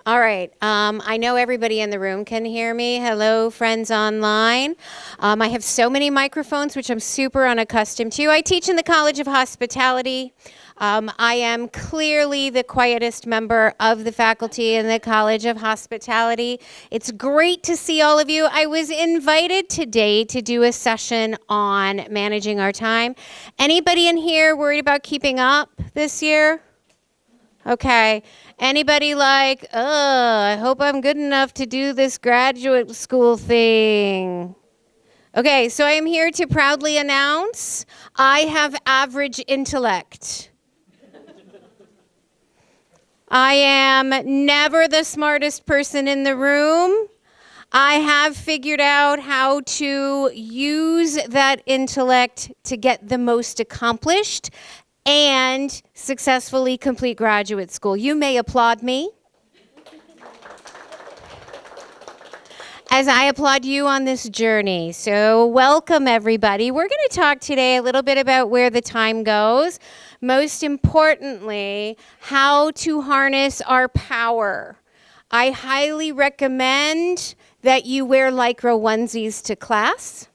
All right. I know everybody in the room can hear me. Hello, friends online. I have so many microphones, which I'm super unaccustomed to. I teach in the College of Hospitality. I am clearly the quietest member of the faculty in the College of Hospitality. It's great to see all of you. I was invited today to do a session on managing our time. Anybody in here worried about keeping up this year? Okay. Anybody like, I hope I'm good enough to do this graduate school thing? Okay, so I am here to proudly announce I have average intellect. I am never the smartest person in the room. I have figured out how to use that intellect to get the most accomplished and successfully complete graduate school. You may applaud me as I applaud you on this journey. So welcome, everybody. We're going to talk today a little bit about where the time goes. Most importantly, how to harness our power. I highly recommend that you wear Lycra onesies to class.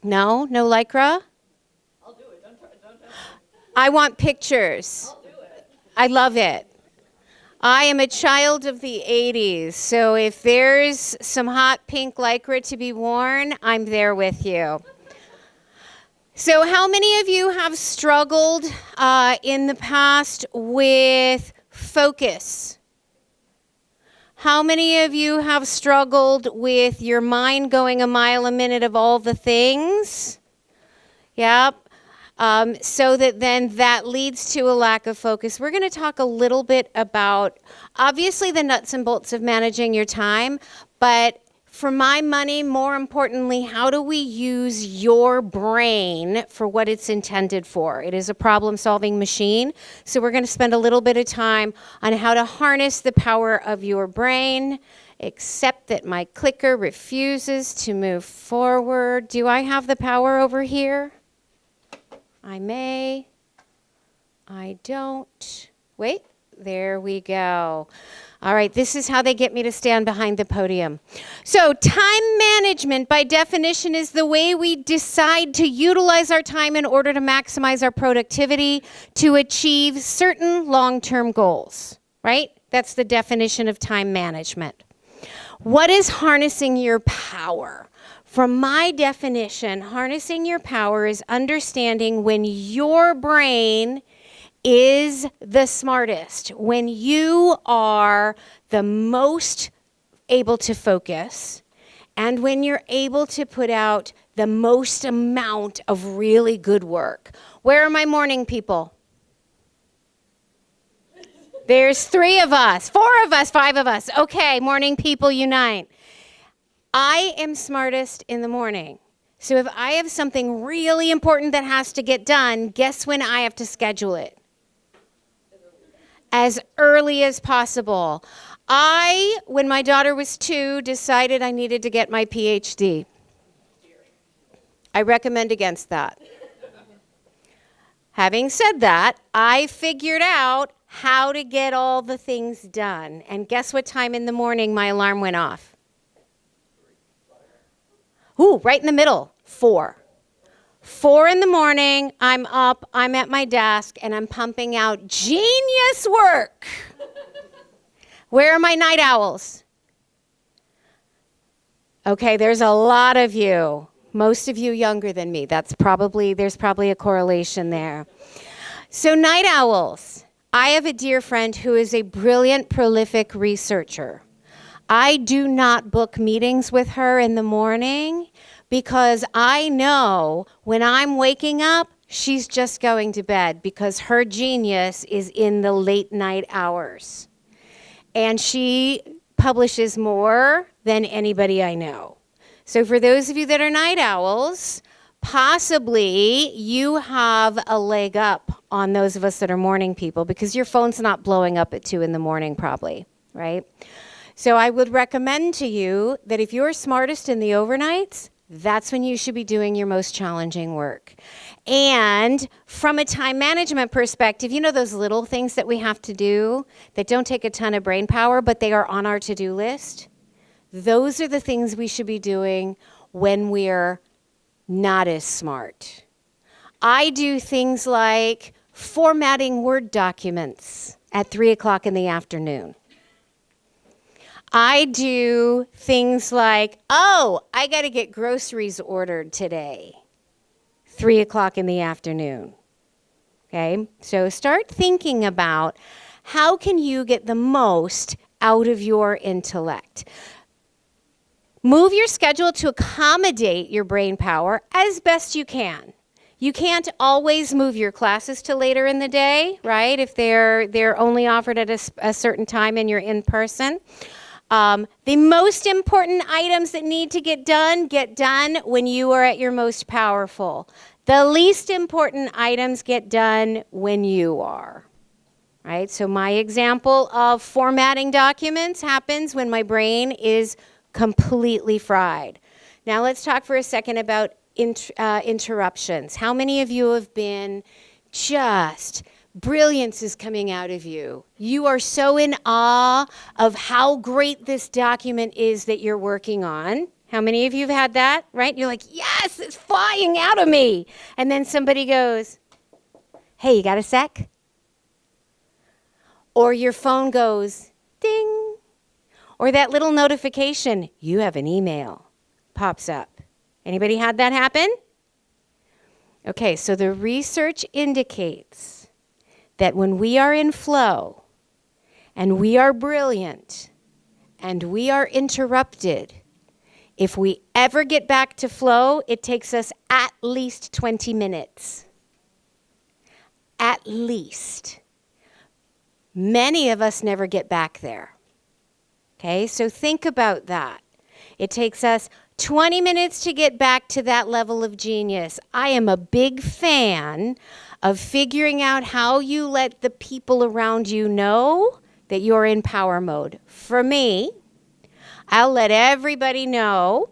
No Lycra? I want pictures. I'll do it. I love it. I am a child of the 80s, so if there's some hot pink Lycra to be worn, I'm there with you. So how many of you have struggled in the past with focus? How many of you have struggled with your mind going a mile a minute of all the things? Yep. So that leads to a lack of focus. We're going to talk a little bit about, obviously, the nuts and bolts of managing your time, but for my money, more importantly, how do we use your brain for what it's intended for? It is a problem-solving machine, so we're going to spend a little bit of time on how to harness the power of your brain, except that my clicker refuses to move forward. Do I have the power over here? I may, I don't. Wait, there we go. All right, this is how they get me to stand behind the podium. So time management, by definition, is the way we decide to utilize our time in order to maximize our productivity to achieve certain long-term goals, right? That's the definition of time management. What is harnessing your power? From my definition, harnessing your power is understanding when your brain is the smartest, when you are the most able to focus, and when you're able to put out the most amount of really good work. Where are my morning people? There's 3 of us, 4 of us, 5 of us. Okay, morning people unite. I am smartest in the morning. So if I have something really important that has to get done, guess when I have to schedule it? As early as possible. When my daughter was 2, decided I needed to get my PhD. I recommend against that. Having said that, I figured out how to get all the things done. And guess what time in the morning my alarm went off? Ooh, right in the middle, 4. 4 in the morning, I'm up, I'm at my desk, and I'm pumping out genius work. Where are my night owls? Okay, there's a lot of you. Most of you younger than me. There's probably a correlation there. So night owls. I have a dear friend who is a brilliant, prolific researcher. I do not book meetings with her in the morning because I know when I'm waking up, she's just going to bed because her genius is in the late night hours. And she publishes more than anybody I know. So for those of you that are night owls, possibly you have a leg up on those of us that are morning people because your phone's not blowing up at 2 in the morning probably, right? So I would recommend to you that if you're smartest in the overnights, that's when you should be doing your most challenging work. And from a time management perspective, you know those little things that we have to do that don't take a ton of brain power, but they are on our to-do list? Those are the things we should be doing when we're not as smart. I do things like formatting Word documents at 3 o'clock in the afternoon. I do things like, oh, I got to get groceries ordered today, 3 o'clock in the afternoon. Okay, so start thinking about how can you get the most out of your intellect. Move your schedule to accommodate your brain power as best you can. You can't always move your classes to later in the day, right? If they're only offered at a certain time and you're in person. The most important items that need to get done when you are at your most powerful. The least important items get done when you are, right? So my example of formatting documents happens when my brain is completely fried. Now let's talk for a second about interruptions. How many of you have been just brilliance is coming out of you? You are so in awe of how great this document is that you're working on. How many of you have had that, right? You're like, yes, it's flying out of me. And then somebody goes, hey, you got a sec? Or your phone goes, ding. Or that little notification, you have an email, pops up. Anybody had that happen? Okay, so the research indicates that when we are in flow and we are brilliant and we are interrupted, if we ever get back to flow, it takes us at least 20 minutes. At least. Many of us never get back there. Okay, so think about that. It takes us 20 minutes to get back to that level of genius. I am a big fan of figuring out how you let the people around you know that you're in power mode. For me, I'll let everybody know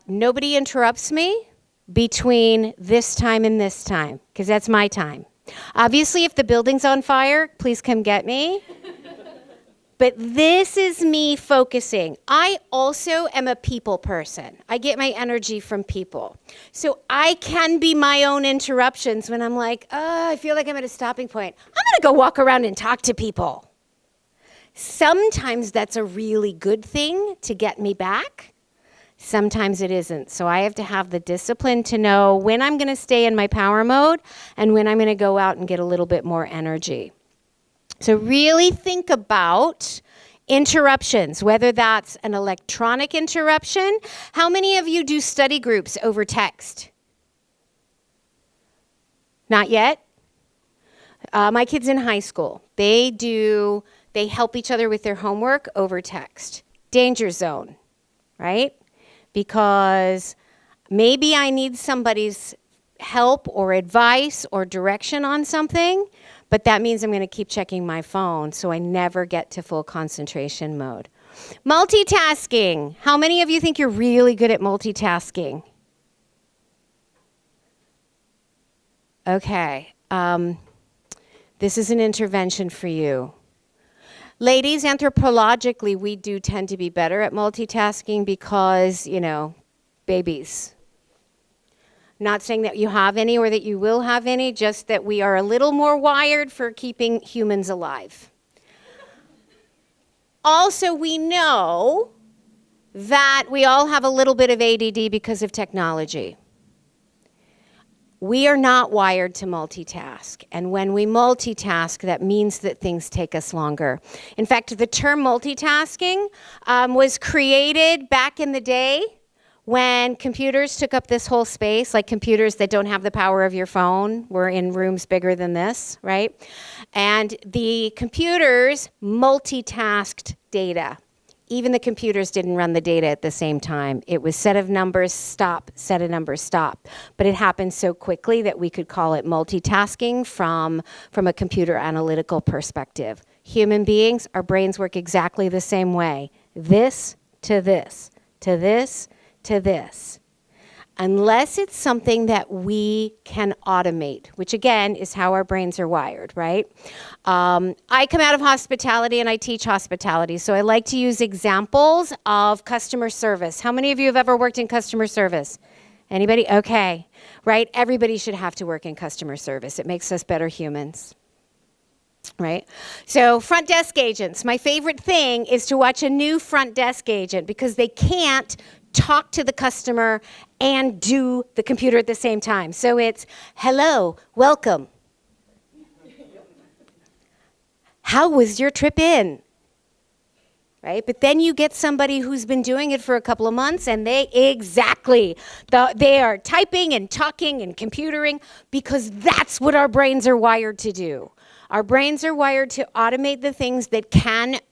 nobody interrupts me between this time and this time, because that's my time. Obviously, if the building's on fire, please come get me. But this is me focusing. I also am a people person. I get my energy from people. So I can be my own interruptions when I'm like, oh, I feel like I'm at a stopping point. I'm going to go walk around and talk to people. Sometimes that's a really good thing to get me back. Sometimes it isn't. So I have to have the discipline to know when I'm going to stay in my power mode and when I'm going to go out and get a little bit more energy. So really think about interruptions, whether that's an electronic interruption. How many of you do study groups over text? Not yet? My kids in high school, they help each other with their homework over text. Danger zone, right? Because maybe I need somebody's help or advice or direction on something, but that means I'm going to keep checking my phone, so I never get to full concentration mode. Multitasking. How many of you think you're really good at multitasking? Okay. This is an intervention for you. Ladies, anthropologically, we do tend to be better at multitasking because, babies. Not saying that you have any or that you will have any, just that we are a little more wired for keeping humans alive. Also, we know that we all have a little bit of ADD because of technology. We are not wired to multitask, and when we multitask, that means that things take us longer. In fact, the term multitasking was created back in the day when computers took up this whole space, like computers that don't have the power of your phone. We're in rooms bigger than this, right? And the computers multitasked data. Even the computers didn't run the data at the same time. It was set of numbers, stop, set of numbers, stop. But it happened so quickly that we could call it multitasking from a computer analytical perspective. Human beings, our brains work exactly the same way. This to this, to this to this. unless it's something that we can automate, which again is how our brains are wired, right? I come out of hospitality and I teach hospitality, so I like to use examples of customer service. How many of you have ever worked in customer service? Anybody? Okay, right? Everybody should have to work in customer service. It makes us better humans. Right? So front desk agents, my favorite thing is to watch a new front desk agent because they can't talk to the customer and do the computer at the same time. So it's, hello, welcome. How was your trip in? Right? But then you get somebody who's been doing it for a couple of months and they are typing and talking and computering because that's what our brains are wired to do. Our brains are wired to automate the things that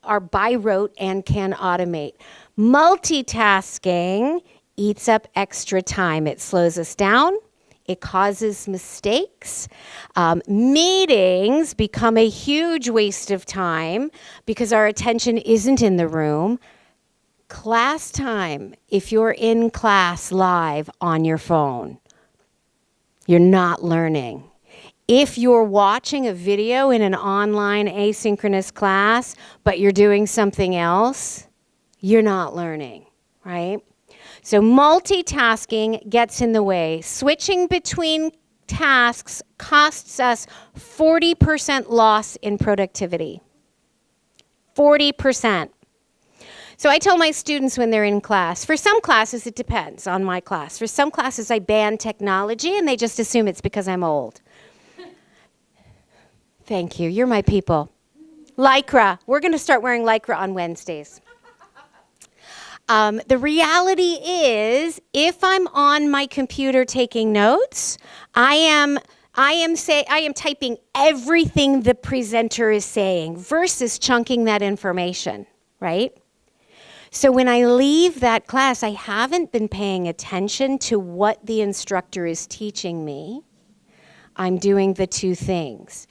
are by rote and can automate. Multitasking eats up extra time. It slows us down. It causes mistakes. Meetings become a huge waste of time because our attention isn't in the room. Class time, if you're in class live on your phone, you're not learning. If you're watching a video in an online asynchronous class, but you're doing something else, you're not learning, right? So multitasking gets in the way. Switching between tasks costs us 40% loss in productivity. 40%. So I tell my students when they're in class, for some classes it depends on my class. For some classes I ban technology and they just assume it's because I'm old. Thank you. You're my people. Lycra. We're going to start wearing Lycra on Wednesdays. The reality is, if I'm on my computer taking notes, I am typing everything the presenter is saying versus chunking that information, right? So when I leave that class, I haven't been paying attention to what the instructor is teaching me. I'm doing the two things.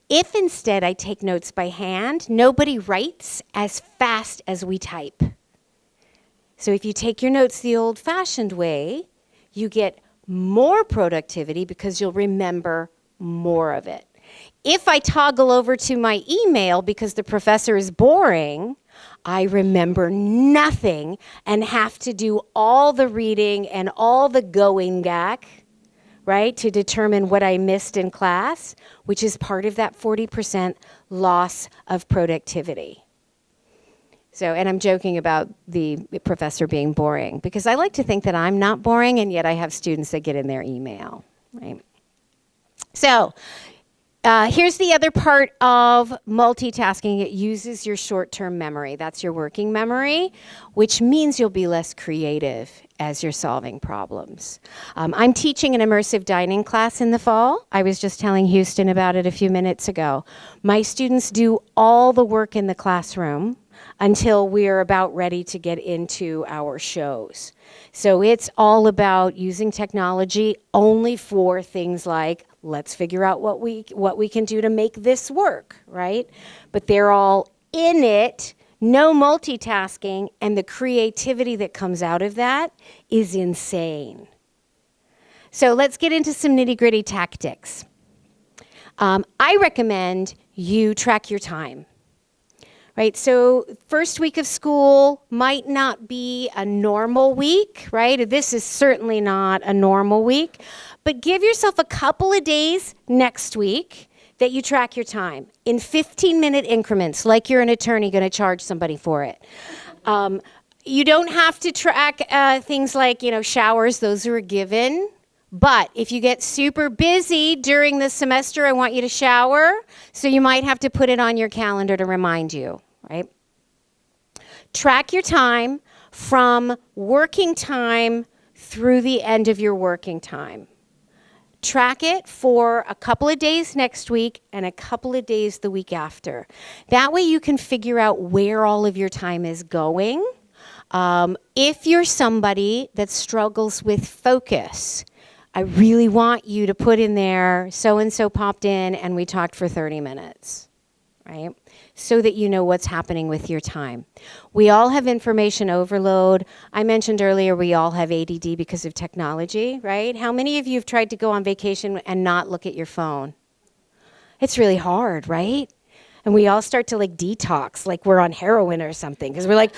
If instead I take notes by hand, nobody writes as fast as we type. So if you take your notes the old-fashioned way, you get more productivity because you'll remember more of it. If I toggle over to my email because the professor is boring, I remember nothing and have to do all the reading and all the going back, right, to determine what I missed in class, which is part of that 40% loss of productivity. So, and I'm joking about the professor being boring because I like to think that I'm not boring, and yet I have students that get in their email, right? So, here's the other part of multitasking. It uses your short-term memory. That's your working memory, which means you'll be less creative as you're solving problems. I'm teaching an immersive dining class in the fall. I was just telling Houston about it a few minutes ago. My students do all the work in the classroom until we're about ready to get into our shows. So it's all about using technology only for things like, let's figure out what we can do to make this work, right? But they're all in it, no multitasking, and the creativity that comes out of that is insane. So let's get into some nitty-gritty tactics. I recommend you track your time. Right, so first week of school might not be a normal week, right? This is certainly not a normal week, but give yourself a couple of days next week that you track your time in 15-minute increments, like you're an attorney going to charge somebody for it. You don't have to track things like, showers, those are a given. But if you get super busy during the semester, I want you to shower, so you might have to put it on your calendar to remind you, right? Track your time from working time through the end of your working time. Track it for a couple of days next week and a couple of days the week after. That way you can figure out where all of your time is going. If you're somebody that struggles with focus, I really want you to put in there, so-and-so popped in and we talked for 30 minutes, right? so that you know what's happening with your time. We all have information overload. I mentioned earlier we all have ADD because of technology, right? How many of you have tried to go on vacation and not look at your phone? It's really hard, right? And we all start to like detox, like we're on heroin or something, because we're like,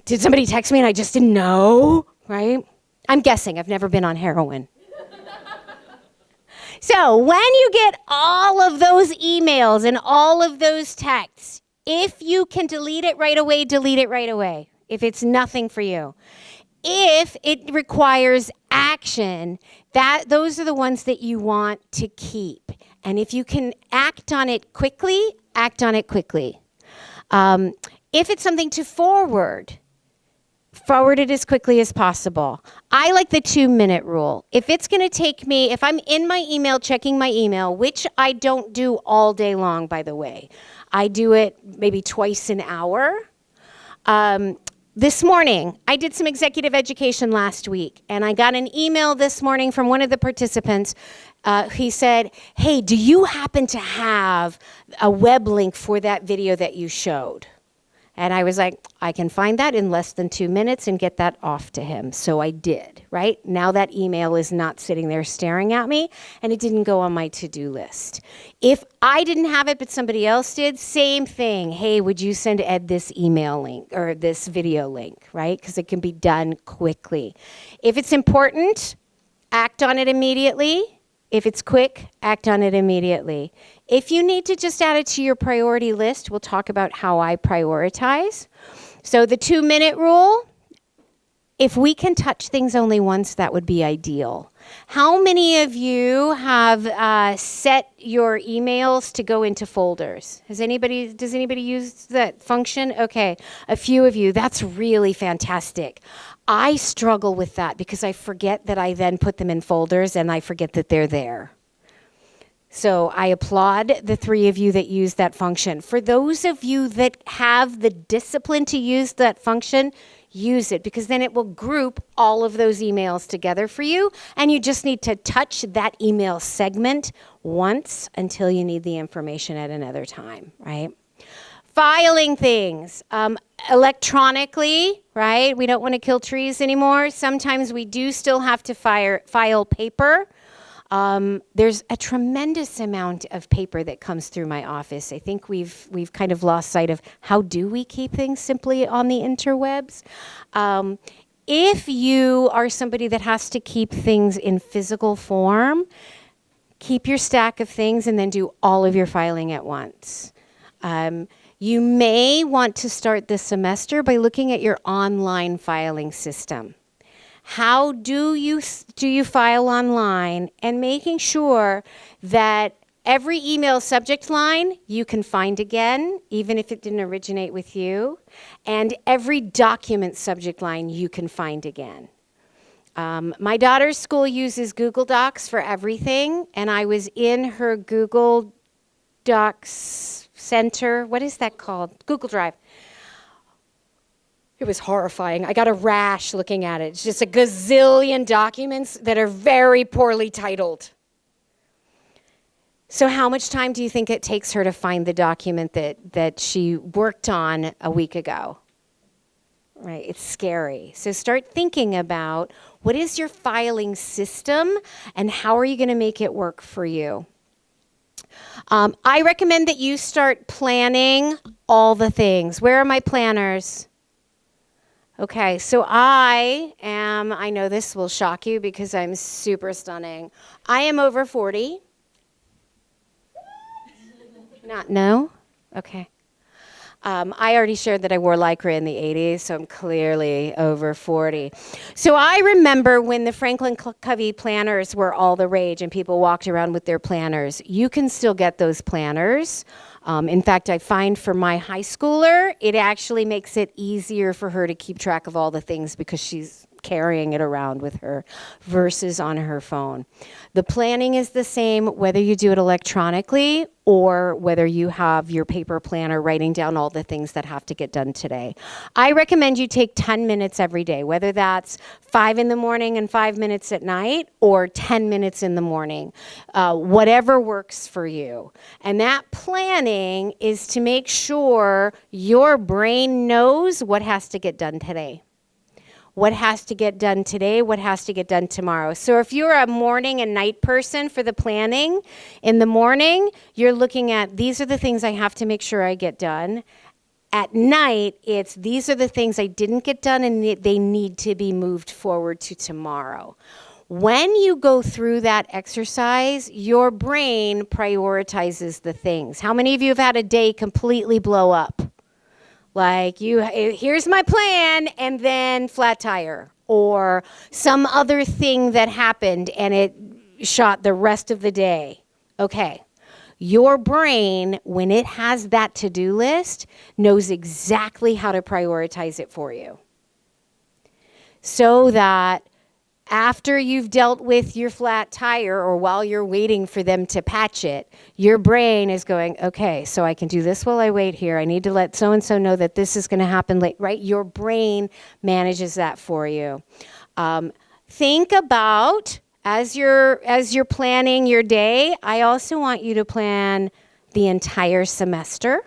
did somebody text me and I just didn't know, right? I'm guessing, I've never been on heroin. So when you get all of those emails and all of those texts, if you can delete it right away, delete it right away, if it's nothing for you. If it requires action, those are the ones that you want to keep. And if you can act on it quickly, act on it quickly. If it's something to forward it as quickly as possible. I like the 2-minute rule. If it's going to take me, if I'm in my email, checking my email, which I don't do all day long, by the way. I do it maybe twice an hour. This morning, I did some executive education last week, and I got an email this morning from one of the participants. He said, hey, do you happen to have a web link for that video that you showed? And I was like, I can find that in less than 2 minutes and get that off to him. So I did, right? Now that email is not sitting there staring at me, and it didn't go on my to-do list. If I didn't have it, but somebody else did, same thing. Hey, would you send Ed this email link or this video link, right? Because it can be done quickly. If it's important, act on it immediately. If it's quick, act on it immediately. If you need to just add it to your priority list, we'll talk about how I prioritize. So the 2-minute rule, if we can touch things only once, that would be ideal. How many of you have set your emails to go into folders? Does anybody use that function? Okay, a few of you. That's really fantastic. I struggle with that because I forget that I then put them in folders and I forget that they're there. So I applaud the 3 of you that use that function. For those of you that have the discipline to use that function, use it, because then it will group all of those emails together for you, and you just need to touch that email segment once until you need the information at another time, right? Filing things electronically, right? We don't want to kill trees anymore. Sometimes we do still have to file paper. There's a tremendous amount of paper that comes through my office. I think we've kind of lost sight of how do we keep things simply on the interwebs. If you are somebody that has to keep things in physical form, keep your stack of things and then do all of your filing at once. You may want to start this semester by looking at your online filing system. How do you file online, and making sure that every email subject line you can find again, even if it didn't originate with you, and every document subject line you can find again. My daughter's school uses Google Docs for everything, and I was in her Google Docs Center. What is that called? Google Drive. It was horrifying. I got a rash looking at it. It's just a gazillion documents that are very poorly titled. So how much time do you think it takes her to find the document that she worked on a week ago? Right, it's scary. So start thinking about what is your filing system and how are you going to make it work for you? I recommend that you start planning all the things. Where are my planners? Okay, so I know this will shock you because I'm super stunning. I am over 40. No? Okay. I already shared that I wore Lycra in the 80s, so I'm clearly over 40. So I remember when the Franklin Covey planners were all the rage and people walked around with their planners. You can still get those planners. In fact, I find for my high schooler, it actually makes it easier for her to keep track of all the things because she's carrying it around with her versus on her phone. The planning is the same whether you do it electronically or whether you have your paper planner writing down all the things that have to get done today. I recommend you take 10 minutes every day, whether that's 5 in the morning and 5 minutes at night or 10 minutes in the morning, whatever works for you. And that planning is to make sure your brain knows what has to get done today. What has to get done today, what has to get done tomorrow. So if you're a morning and night person for the planning, in the morning, you're looking at these are the things I have to make sure I get done. At night, it's these are the things I didn't get done and they need to be moved forward to tomorrow. When you go through that exercise, your brain prioritizes the things. How many of you have had a day completely blow up? Like here's my plan and then flat tire or some other thing that happened and it shot the rest of the day. Okay. Your brain, when it has that to-do list, knows exactly how to prioritize it for you. So that after you've dealt with your flat tire or while you're waiting for them to patch it, your brain is going, okay, so I can do this while I wait here. I need to let so-and-so know that this is going to happen late, right? Your brain manages that for you. Think about, as you're planning your day, I also want you to plan the entire semester.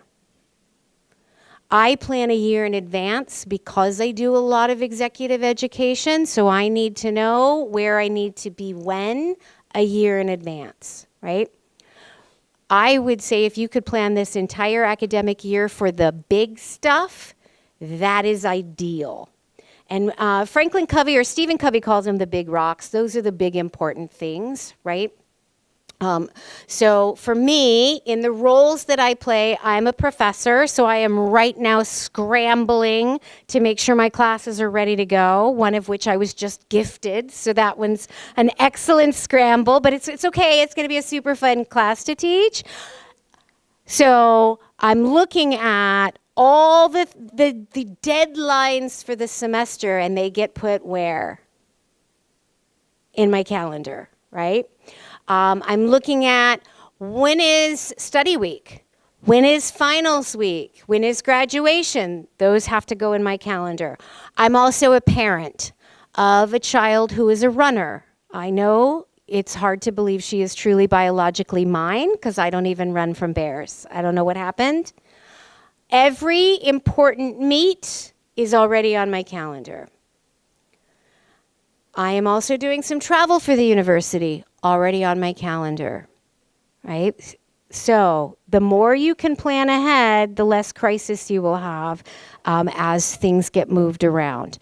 I plan a year in advance because I do a lot of executive education, so I need to know where I need to be when a year in advance, right? I would say if you could plan this entire academic year for the big stuff, that is ideal. And Franklin Covey or Stephen Covey calls them the big rocks. Those are the big important things, right? So for me, in the roles that I play, I'm a professor, so I am right now scrambling to make sure my classes are ready to go, one of which I was just gifted, so that one's an excellent scramble, but it's okay, it's going to be a super fun class to teach. So I'm looking at all the deadlines for the semester, and they get put where? In my calendar, right? I'm looking at when is study week, when is finals week, when is graduation. Those have to go in my calendar. I'm also a parent of a child who is a runner. I know it's hard to believe she is truly biologically mine because I don't even run from bears. I don't know what happened. Every important meet is already on my calendar. I am also doing some travel for the university, already on my calendar, right? So the more you can plan ahead, the less crisis you will have as things get moved around.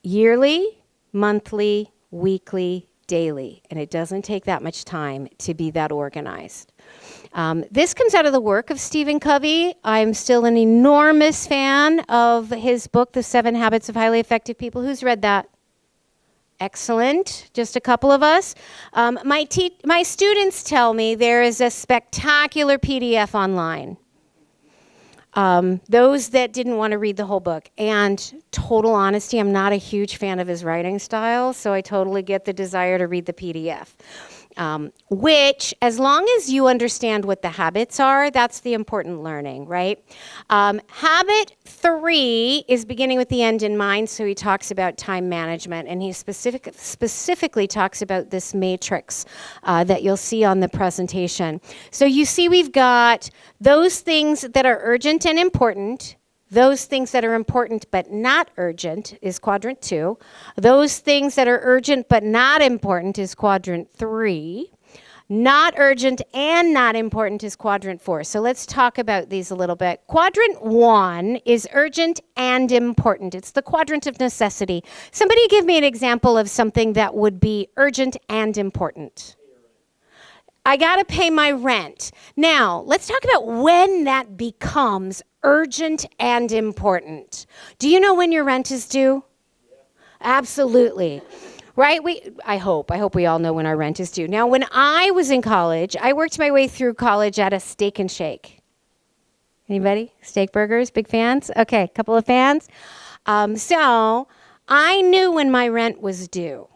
Yearly, monthly, weekly, daily, and it doesn't take that much time to be that organized. This comes out of the work of Stephen Covey. I'm still an enormous fan of his book, The 7 Habits of Highly Effective People. Who's read that? Excellent. Just a couple of us. My students tell me there is a spectacular PDF online. Those that didn't want to read the whole book. And total honesty, I'm not a huge fan of his writing style, so I totally get the desire to read the PDF. Which, as long as you understand what the habits are, that's the important learning, right? Habit 3 is beginning with the end in mind, so he talks about time management, and he specifically talks about this matrix that you'll see on the presentation. So you see we've got those things that are urgent and important. Those things that are important but not urgent is quadrant 2. Those things that are urgent but not important is quadrant 3. Not urgent and not important is quadrant 4. So let's talk about these a little bit. Quadrant 1 is urgent and important. It's the quadrant of necessity. Somebody give me an example of something that would be urgent and important. I got to pay my rent. Now, let's talk about when that becomes urgent and important. Do you know when your rent is due? Yeah. Absolutely. Right? I hope we all know when our rent is due. Now, when I was in college, I worked my way through college at a Steak and Shake. Anybody? Steak burgers? Big fans? Okay, a couple of fans. So I knew when my rent was due.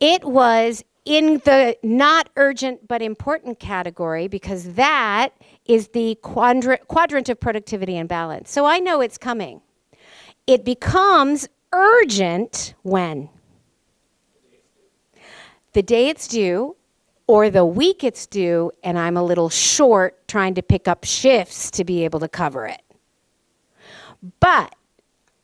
It was in the not urgent but important category because that is the quadrant of productivity and balance. So I know it's coming. It becomes urgent when? The day it's due or the week it's due and I'm a little short trying to pick up shifts to be able to cover it. But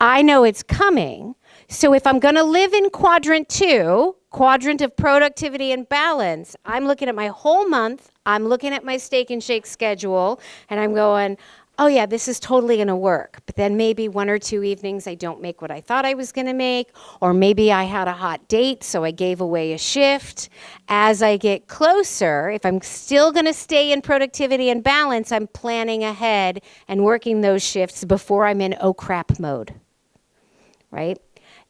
I know it's coming. So if I'm going to live in quadrant 2, quadrant of productivity and balance, I'm looking at my whole month, I'm looking at my Steak and Shake schedule, and I'm going, oh yeah, this is totally going to work. But then maybe 1 or 2 evenings I don't make what I thought I was going to make, or maybe I had a hot date, so I gave away a shift. As I get closer, if I'm still going to stay in productivity and balance, I'm planning ahead and working those shifts before I'm in oh crap mode, right?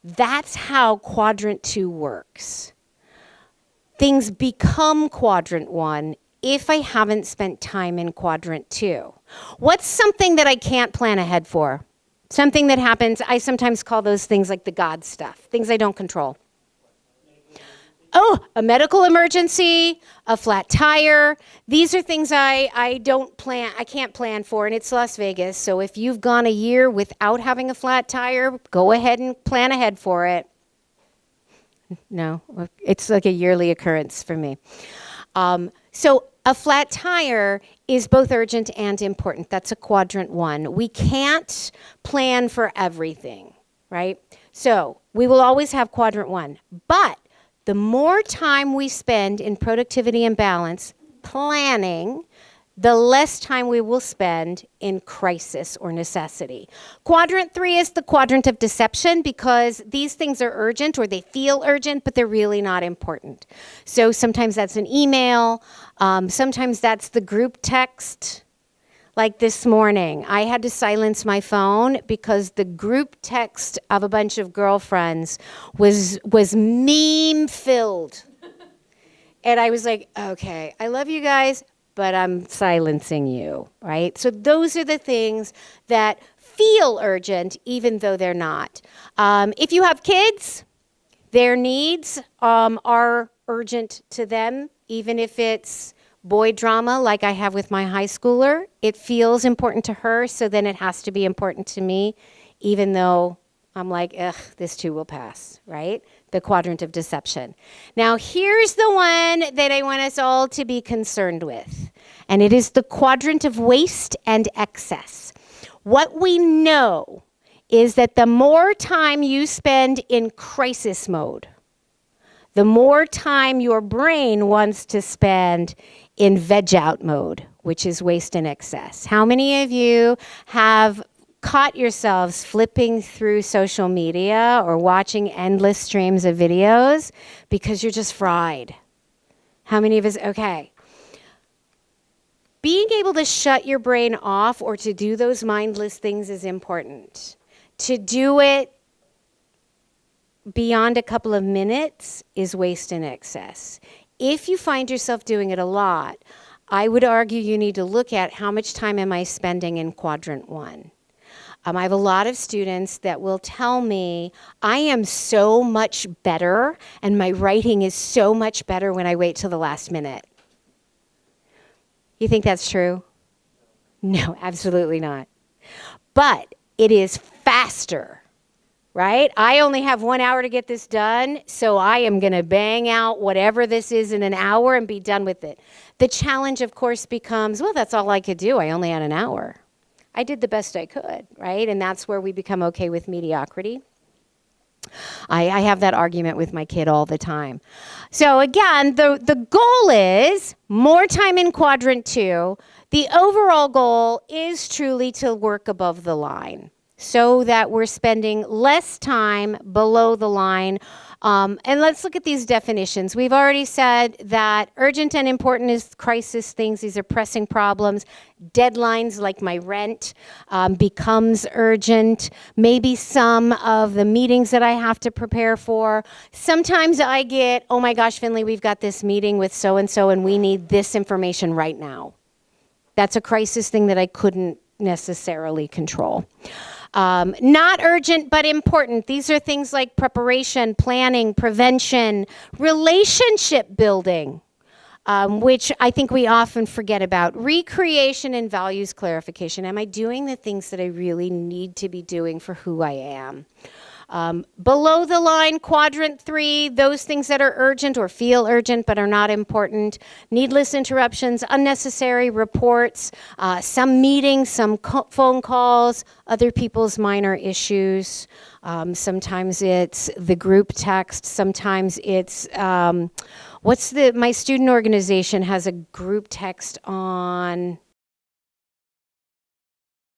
That's how quadrant 2 works. Things become quadrant 1 if I haven't spent time in quadrant 2. What's something that I can't plan ahead for? Something that happens, I sometimes call those things like the God stuff, things I don't control. Oh, a medical emergency, a flat tire. These are things I can't plan for, and it's Las Vegas. So if you've gone a year without having a flat tire, go ahead and plan ahead for it. No, it's like a yearly occurrence for me. So a flat tire is both urgent and important. That's a quadrant 1. We can't plan for everything, right? So we will always have quadrant 1, but the more time we spend in productivity and balance planning, the less time we will spend in crisis or necessity. Quadrant 3 is the quadrant of deception because these things are urgent or they feel urgent, but they're really not important. So sometimes that's an email. Sometimes that's the group text. Like this morning, I had to silence my phone because the group text of a bunch of girlfriends was meme-filled. And I was like, okay, I love you guys, but I'm silencing you, right? So those are the things that feel urgent, even though they're not. If you have kids, their needs are urgent to them, even if it's boy drama like I have with my high schooler. It feels important to her, so then it has to be important to me, even though I'm like, ugh, this too will pass, right? The quadrant of deception. Now, here's the one that I want us all to be concerned with, and it is the quadrant of waste and excess. What we know is that the more time you spend in crisis mode, the more time your brain wants to spend in veg out mode, which is waste and excess. How many of you have caught yourselves flipping through social media or watching endless streams of videos because you're just fried? How many of us? Okay. Being able to shut your brain off or to do those mindless things is important. To do it beyond a couple of minutes is waste and excess. If you find yourself doing it a lot, I would argue you need to look at how much time am I spending in quadrant 1. I have a lot of students that will tell me, I am so much better and my writing is so much better when I wait till the last minute. You think that's true? No, absolutely not. But it is faster. Right? I only have 1 hour to get this done, so I am going to bang out whatever this is in an hour and be done with it. The challenge, of course, becomes, well, that's all I could do. I only had an hour. I did the best I could, right? And that's where we become okay with mediocrity. I have that argument with my kid all the time. So again, the goal is more time in quadrant 2. The overall goal is truly to work above the line, so that we're spending less time below the line. And let's look at these definitions. We've already said that urgent and important is crisis things. These are pressing problems. Deadlines like my rent becomes urgent. Maybe some of the meetings that I have to prepare for. Sometimes I get, oh my gosh, Finley, we've got this meeting with so-and-so and we need this information right now. That's a crisis thing that I couldn't necessarily control. Not urgent, but important. These are things like preparation, planning, prevention, relationship building, which I think we often forget about. Recreation and values clarification. Am I doing the things that I really need to be doing for who I am? Below the line, quadrant 3, those things that are urgent or feel urgent but are not important. Needless interruptions, unnecessary reports, some meetings, some phone calls, other people's minor issues. Sometimes it's the group text. Sometimes it's, my student organization has a group text on